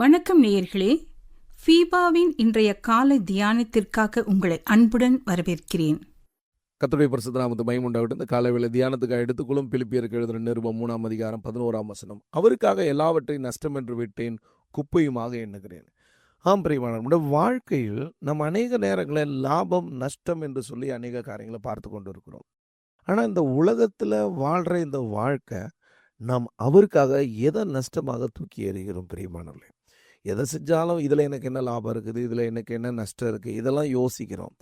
வணக்கம் நேயர்களே, ஃபீபாவின் இன்றைய காலை தியானத்திற்காக உங்களை அன்புடன் வரவேற்கிறேன். கர்த்தருடைய பரிசுத்த நாமத்துக்கு மகிமை உண்டாகட்டும். இந்த காலைவேளை தியானத்துக்காக எடுத்துக்கொள்ளும் பிலிப்பியருக்கு எழுதின நிருபம் 3 அதிகாரம் 11 வசனம். அவருக்காக எல்லாவற்றையும் நஷ்டம் என்று விட்டேன், குப்பையுமாக எண்ணுகிறேன். பிரியமானவர்களே, நம்முடைய வாழ்க்கையில் நம்ம அநேக நேரங்களில் லாபம் நஷ்டம் என்று சொல்லி அநேக காரியங்களை பார்த்து கொண்டு இருக்கிறோம். ஆனால் இந்த உலகத்தில் வாழ்கிற இந்த வாழ்க்கை நாம் அவருக்காக எதை நஷ்டமாக தூக்கி எறிகிறோம் பிரியமானவர்களே. எதை செஞ்சாலும் இதில் எனக்கு என்ன லாபம் இருக்குது, இதில் எனக்கு என்ன நஷ்டம் இருக்குது, இதெல்லாம் யோசிக்கிறோம்.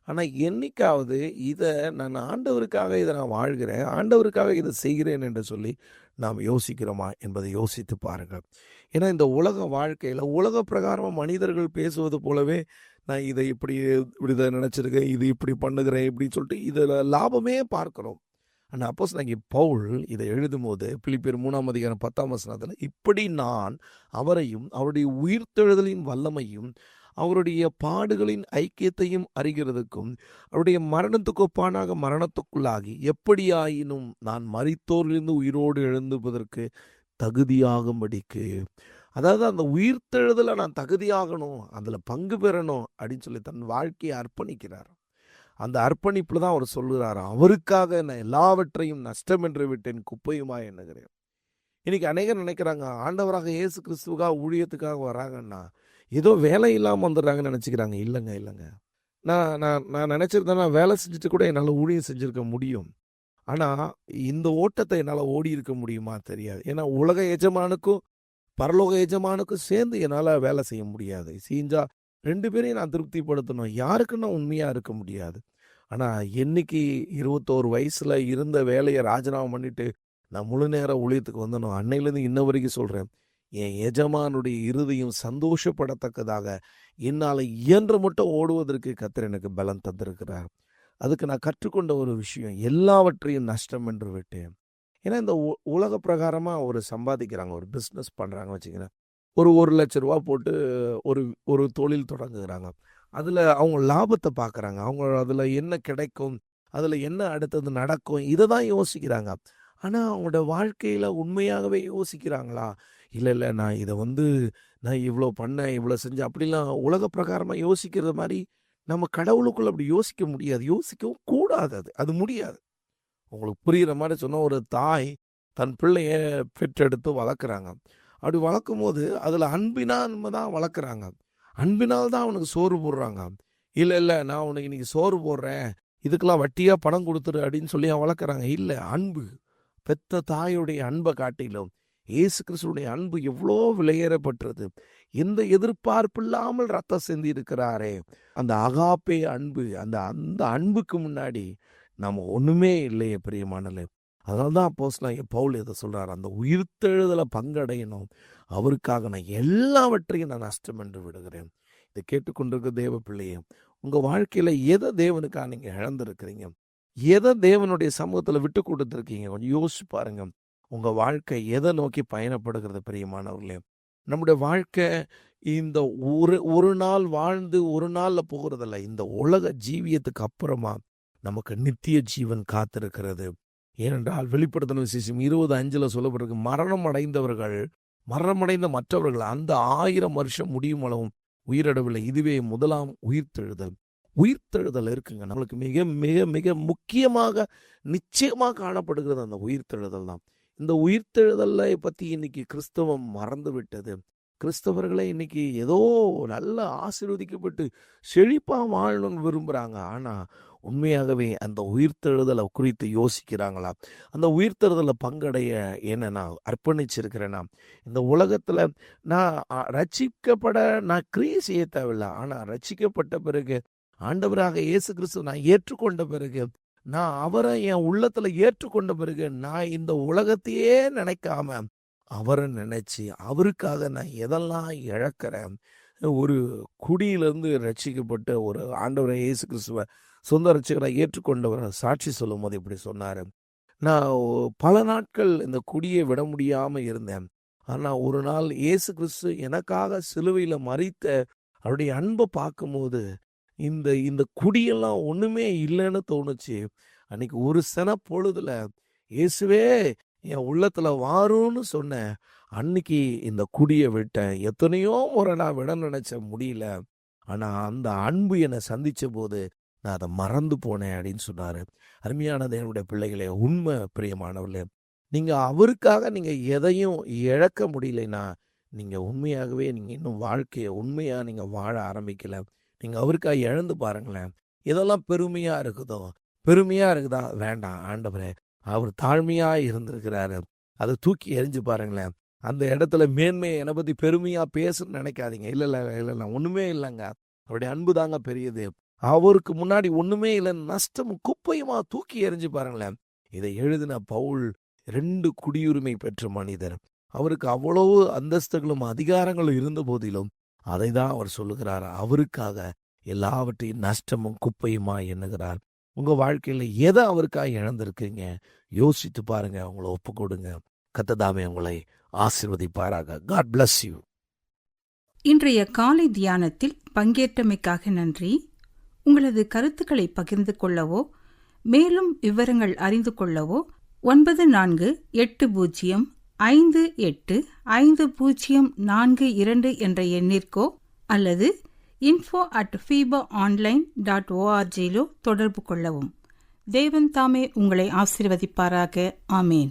ஆனால் என்னைக்காவது இதை நான் ஆண்டவருக்காக இதை நான் வாழ்கிறேன், ஆண்டவருக்காக இதை செய்கிறேன் என்று சொல்லி நாம் யோசிக்கிறோமா என்பதை யோசித்து பாருங்கள். ஏன்னா இந்த உலக வாழ்க்கையில் உலக பிரகாரமாக மனிதர்கள் பேசுவது போலவே நான் இதை இப்படி இதை நினச்சிருக்கேன், இது இப்படி பண்ணுகிறேன் இப்படின்னு சொல்லிட்டு இதில் லாபமே பார்க்குறோம். ஆனால் அப்போஸ்தலனாகிய பவுல் இதை எழுதும் போது பிலிப்பியர் 3 அதிகாரம் 10 வசனத்தில், இப்படி நான் அவரையும் அவருடைய உயிர்த்தெழுதலின் வல்லமையும் அவருடைய பாடுகளின் ஐக்கியத்தையும் அறிகிறதுக்கும் அவருடைய மரணத்துக்கு ஒப்பானாக மரணத்துக்குள்ளாகி எப்படியாயினும் நான் மரித்தோரிலிருந்து உயிரோடு எழுந்துவதற்கு தகுதியாகும்படிக்கு, அதாவது அந்த உயிர்த்தெழுதலை நான் தகுதியாகணும், அதில் பங்கு பெறணும் அப்படின்னு சொல்லி தன் வாழ்க்கையை அர்ப்பணிக்கிறார். அந்த அர்ப்பணிப்பில் தான் அவர் சொல்லுகிறார், அவருக்காக நான் எல்லாவற்றையும் நஷ்டம் என்று விட்டேன், குப்பையுமா எண்ணுகிறேன். இன்னைக்கு அநேகர் நினைக்கிறாங்க, ஆண்டவராக இயேசு கிறிஸ்துவுக்காக ஊழியத்துக்காக வராங்கன்னா ஏதோ வேலை இல்லாமல் வந்துடுறாங்கன்னு நினச்சிக்கிறாங்க. இல்லைங்க. நான் நினச்சிருந்தேன்னா வேலை செஞ்சுட்டு கூட என்னால் ஊழியம் செஞ்சுருக்க முடியும். ஆனால் இந்த ஓட்டத்தை என்னால் ஓடி இருக்க முடியுமா தெரியாது. ஏன்னா உலக எஜமானுக்கும் பரலோக எஜமானுக்கும் சேர்ந்து என்னால் வேலை செய்ய முடியாது. செஞ்சா 2 பேரையும் நான் திருப்திப்படுத்தணும், யாருக்குன்னா உண்மையாக இருக்க முடியாது. ஆனால் என்னைக்கு 21 வயசில் இருந்த வேலையை ராஜினாமா பண்ணிட்டு நான் முழு நேரம் ஊழியத்துக்கு வந்தனும், அன்னையிலேருந்து இன்ன வரைக்கும் சொல்கிறேன், என் எஜமானுடைய இருதயம் சந்தோஷப்படத்தக்கதாக என்னால் இயன்ற மட்டும் ஓடுவதற்கு கர்த்தர் எனக்கு பலன் தந்திருக்கிறார். அதுக்கு நான் கற்றுக்கொண்ட ஒரு விஷயம், எல்லாவற்றையும் நஷ்டம் என்று விட்டேன். ஏன்னா இந்த உலக பிரகாரமாக ஒரு சம்பாதிக்கிறாங்க, ஒரு பிஸ்னஸ் பண்ணுறாங்க வச்சுக்கிறேன், ஒரு 1 லட்ச ரூபா போட்டு ஒரு தொழில் தொடங்குகிறாங்க. அதில் அவங்க லாபத்தை பார்க்குறாங்க, அவங்க அதில் என்ன கிடைக்கும், அதில் என்ன அடுத்தது நடக்கும், இதை தான் யோசிக்கிறாங்க. ஆனால் அவங்களோட வாழ்க்கையில் உண்மையாகவே யோசிக்கிறாங்களா? இல்லை நான் இதை நான் இவ்வளோ பண்ணேன், இவ்வளோ செஞ்சேன், அப்படிலாம் உலக பிரகாரமாக யோசிக்கிறது மாதிரி நம்ம கடவுளுக்குள்ள அப்படி யோசிக்க முடியாது, யோசிக்கவும் கூடாது. அது முடியாது. உங்களுக்கு புரிகிற மாதிரி சொன்னால், ஒரு தாய் தன் பிள்ளைய பெற்றெடுத்து வளர்க்குறாங்க. அப்படி வளர்க்கும் போது அதில் அன்பினால் தான் வளர்க்குறாங்க, அன்பினால் தான் அவனுக்கு சோறு போடுறாங்க. இல்லை நான் உனக்கு இன்னைக்கு சோறு போடுறேன், இதுக்கெல்லாம் வட்டியாக பணம் கொடுத்துரு அப்படின்னு சொல்லி வளர்க்குறாங்க. இல்லை, அன்பு, பெத்த தாயுடைய அன்பை காட்டிலும் இயேசு கிறிஸ்துடைய அன்பு எவ்வளோ விலையேறப்பட்டது. எந்த எதிர்பார்ப்பு இல்லாமல் ரத்தம் சிந்தி இருக்கிறாரே, அந்த அகாப்பே அன்பு, அந்த அன்புக்கு முன்னாடி நம்ம ஒன்றுமே இல்லையே பிரியமானலே. அதனால தான் அப்போஸ்தலனாகிய பவுல் இதை சொல்கிறார், அந்த உயிர்த்தெழுதலை பங்கடையணும், அவருக்காக நான் எல்லாவற்றையும் நான் நஷ்டம் என்று விடுகிறேன். இதை கேட்டுக்கொண்டிருக்க தேவ பிள்ளையே, உங்கள் வாழ்க்கையில் எதை தேவனுக்காக நீங்கள் இழந்திருக்கிறீங்க, எதை தேவனுடைய சமூகத்தில் விட்டு கொடுத்துருக்கீங்க, கொஞ்சம் யோசிச்சு பாருங்க. உங்கள் வாழ்க்கை எதை நோக்கி பயணப்படுகிறது பிரியமானவர்களே? நம்முடைய வாழ்க்கை இந்த ஒரு நாள் வாழ்ந்து ஒரு நாளில் போகிறதில்ல. இந்த உலக ஜீவியத்துக்கு அப்புறமா நமக்கு நித்திய ஜீவன் காத்திருக்கிறது. ஏனென்றால் வெளிப்படுத்தின விசேஷம் 20:5 சொல்லப்பட்டிருக்கு, மரணமடைந்த மற்றவர்கள் அந்த 1000 வருஷம் முடியும் அளவும் உயிரிடவில்லை, இதுவே முதலாம் உயிர்த்தெழுதல் இருக்குங்க. நம்மளுக்கு மிக மிக மிக முக்கியமாக நிச்சயமாக காணப்படுகிறது அந்த உயிர்த்தெழுதல் தான். இந்த உயிர்த்தெழுதலை பற்றி இன்னைக்கு கிறிஸ்தவம் மறந்து விட்டது. கிறிஸ்தவர்களே இன்னைக்கு ஏதோ நல்லா ஆசீர்வதிக்கப்பட்டு செழிப்பாக வாழணும்னு விரும்புகிறாங்க. ஆனால் உண்மையாகவே அந்த உயிர்த்தெழுதலை குறித்து யோசிக்கிறாங்களா? அந்த உயிர்த்தெழுதலை பங்கடைய என்ன நான் அர்ப்பணிச்சிருக்கிறேன்னா? இந்த உலகத்தில் நான் ரட்சிக்கப்பட நான் கிரியை செய்ய தேவையில்லை. ஆனால் ரட்சிக்கப்பட்ட பிறகு ஆண்டவராக இயேசு கிறிஸ்து நான் ஏற்றுக்கொண்ட பிறகு, நான் அவரை என் உள்ளத்தில் ஏற்றுக்கொண்ட பிறகு, நான் இந்த உலகத்தையே நினைக்காம அவரை நினைச்சு அவருக்காக நான் எதெல்லாம் இழக்கிறேன். ஒரு குடியிலிருந்து ரட்சிக்கப்பட்ட ஒரு ஆண்டவரை இயேசு கிறிஸ்துவை சொந்த ரட்சகரை ஏற்றுக்கொண்டவர் சாட்சி சொல்லும் போது இப்படி சொன்னார், நான் பல நாட்கள் இந்த குடியை விட முடியாமல் இருந்தேன். ஆனால் ஒரு நாள் இயேசு கிறிஸ்து எனக்காக சிலுவையில் மரித்த அவருடைய அன்பை பார்க்கும்போது இந்த குடியெல்லாம் ஒன்றுமே இல்லைன்னு தோணுச்சு. அன்னைக்கு ஒரு பொழுதுல இயேசுவே என் உள்ளத்தில் வாரும்னு சொன்னேன். அன்னைக்கு இந்த குடியை விட்டேன், எத்தனையோ முறை நான் விட நினைச்ச முடியல, ஆனா அந்த அன்பு என்னை சந்திச்ச போது நான் அதை மறந்து போனேன் அப்படின்னு சொன்னாரு. அருமையான தேவனுடைய பிள்ளைகளே, உண்மை பிரியமானவர்களே, நீங்க அவருக்காக நீங்க எதையும் இழக்க முடியலைன்னா, நீங்க உண்மையாகவே நீங்க இன்னும் வாழ்க்கையை உண்மையா நீங்க வாழ ஆரம்பிக்கல. நீங்க அவருக்காக இழந்து பாருங்களேன். எதெல்லாம் பெருமையா இருக்குதா, வேண்டாம் ஆண்டவரே, அவர் தாழ்மையா இருந்திருக்கிறாரு, அதை தூக்கி எறிஞ்சு பாருங்களேன். அந்த இடத்துல மேன்மையை என்னை பத்தி பெருமையா பேசுன்னு நினைக்காதீங்க. இல்ல ஒண்ணுமே இல்லைங்க, அவருடைய அன்பு தாங்க பெரியது. அவருக்கு முன்னாடி ஒண்ணுமே இல்லை, நஷ்டமும் குப்பையுமா தூக்கி எறிஞ்சு பாருங்களேன். இதை எழுதின பவுல் 2 குடியுரிமை பெற்ற மனிதர். அவருக்கு அவ்வளவு அந்தஸ்துகளும் அதிகாரங்களும் இருந்த போதிலும் அதை தான் அவர் சொல்லுகிறார். அவருக்காக எல்லாவற்றையும் நஷ்டமும் குப்பையுமா எண்ணுகிறார். உங்க வாழ்க்கையில எதை அவருக்காக இழந்திருக்கீங்க? யோசித்து பாருங்க, உங்களை ஒப்பு கொடுங்க. கர்த்தர் உங்களை ஆசீர்வதிப்பாராக. God bless you. இன்றைய காலை தியானத்தில் பங்கேற்றமைக்காக நன்றி. உங்களது கருத்துக்களை பகிர்ந்து கொள்ளவோ மேலும் விவரங்கள் அறிந்து கொள்ளவோ 9458585042 என்ற எண்ணிற்கோ அல்லது info@fibaonline.org தொடர்பு கொள்ளவும். தேவன் தாமே உங்களை ஆசீர்வதிப்பாராக. ஆமேன்.